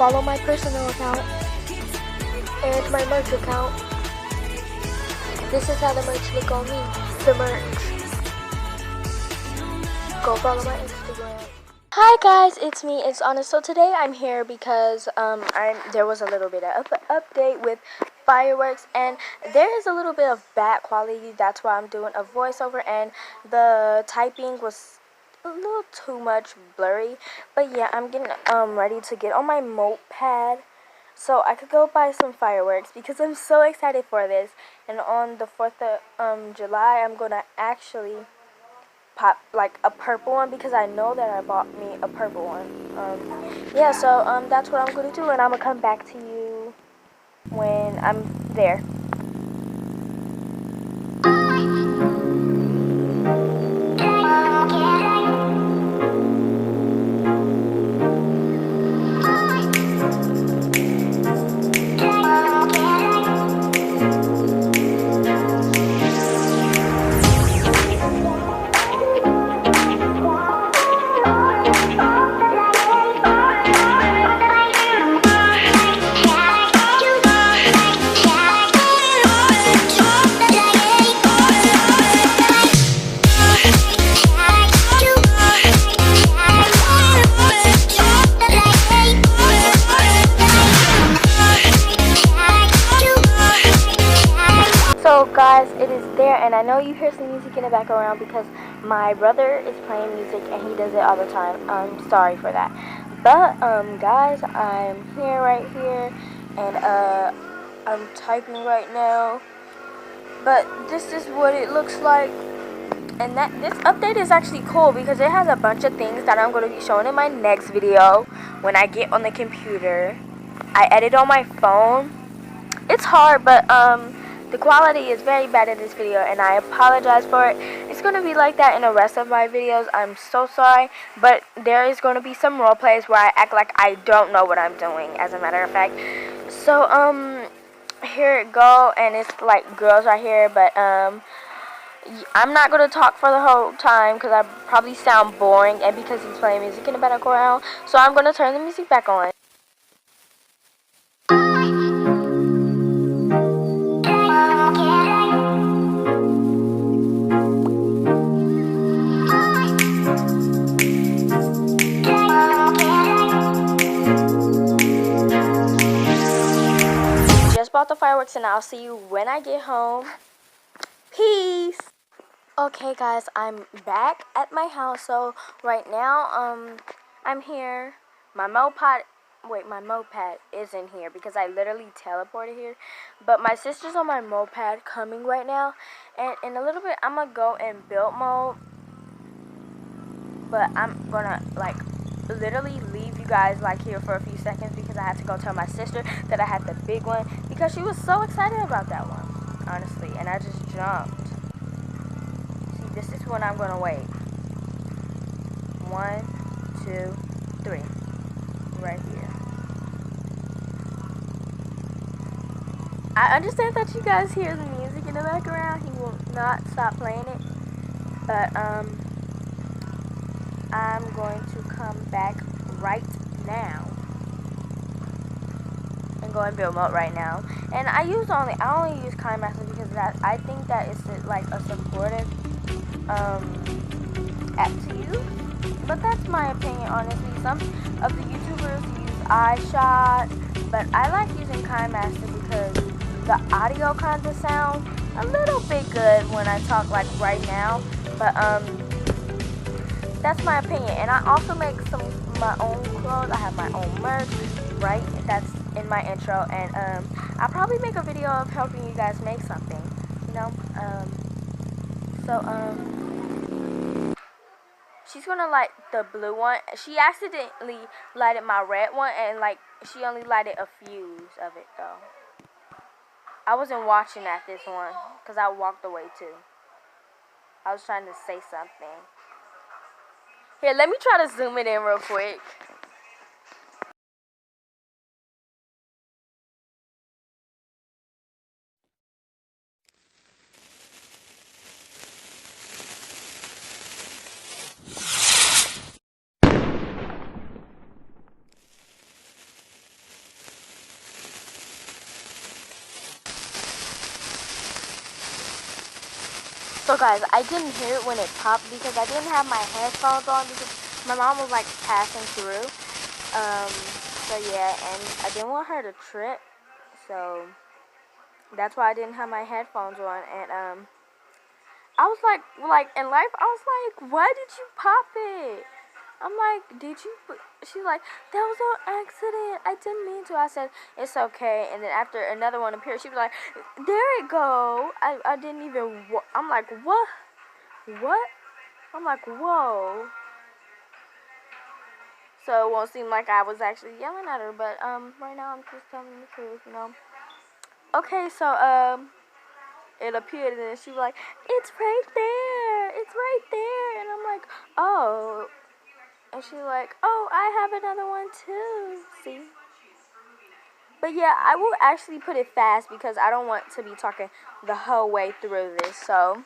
follow my personal account and my merch account. This is how the merch look on me. The merch. Go follow my Instagram. Hi guys, it's me, it's Anna. So today I'm here because there was a little bit of update with fireworks, and there is a little bit of bad quality. That's why I'm doing a voiceover, and the typing was a little too much blurry. But yeah, I'm getting ready to get on my moped so I could go buy some fireworks because I'm so excited for this. And on the 4th of July, I'm gonna actually pop like a purple one because I know that I bought me a purple one. Yeah, so that's what I'm gonna do, and I'm gonna come back to you when I'm there. So guys, it is there, and I know you hear some music in the background because my brother is playing music and he does it all the time. I'm sorry for that. But guys, I'm here right here, and I'm typing right now. But this is what it looks like. And this update is actually cool because it has a bunch of things that I'm going to be showing in my next video when I get on the computer. I edit on my phone. It's hard, but the quality is very bad in this video, and I apologize for it. It's going to be like that in the rest of my videos. I'm so sorry, but there is going to be some role plays where I act like I don't know what I'm doing, as a matter of fact. So here it go, and it's like girls right here, but I'm not going to talk for the whole time because I probably sound boring, and because he's playing music in the background. So I'm going to turn the music back on. Just bought the fireworks, and I'll see you when I get home. Peace. Okay guys, I'm back at my house. So right now I'm here. My moped isn't here because I literally teleported here, but my sister's on my moped coming right now, and in a little bit I'm gonna go in build mode, but I'm gonna like literally leave you guys like here for a few seconds because I had to go tell my sister that I had the big one because she was so excited about that one, honestly, and I just jumped. See, this is when I'm gonna wait. 1, 2, 3, right here. I understand that you guys hear the music in the background. He will not stop playing it, but I'm going to come back right now and go in build mode right now. And I only use Kind Master because I think that is like a supportive app to use. But that's my opinion, honestly. Some of the YouTubers use iShot, but I like using Kind Master because the audio kind of sounds a little bit good when I talk like right now. But that's my opinion. And I also make some of my own clothes. I have my own merch, right? That's in my intro, and I'll probably make a video of helping you guys make something, you know. She's gonna light the blue one. She accidentally lighted my red one, and like she only lighted a fuse of it though. I wasn't watching at this one because I walked away too. I was trying to say something. Here, let me try to zoom it in real quick. So guys, I didn't hear it when it popped because I didn't have my headphones on because my mom was like passing through. So yeah, and I didn't want her to trip. So that's why I didn't have my headphones on. And I was like in life, I was like, why did you pop it? I'm like, did you? She's like, that was an accident. I didn't mean to. I said, it's okay. And then after another one appeared, she was like, there it go. I didn't even. I'm like, what? What? I'm like, whoa. So it won't seem like I was actually yelling at her, but right now I'm just telling the truth, you know. Okay, so it appeared and then she was like, it's right there. It's right there. And I'm like, oh. And she's like, oh, I have another one too. See? But yeah, I will actually put it fast because I don't want to be talking the whole way through this. So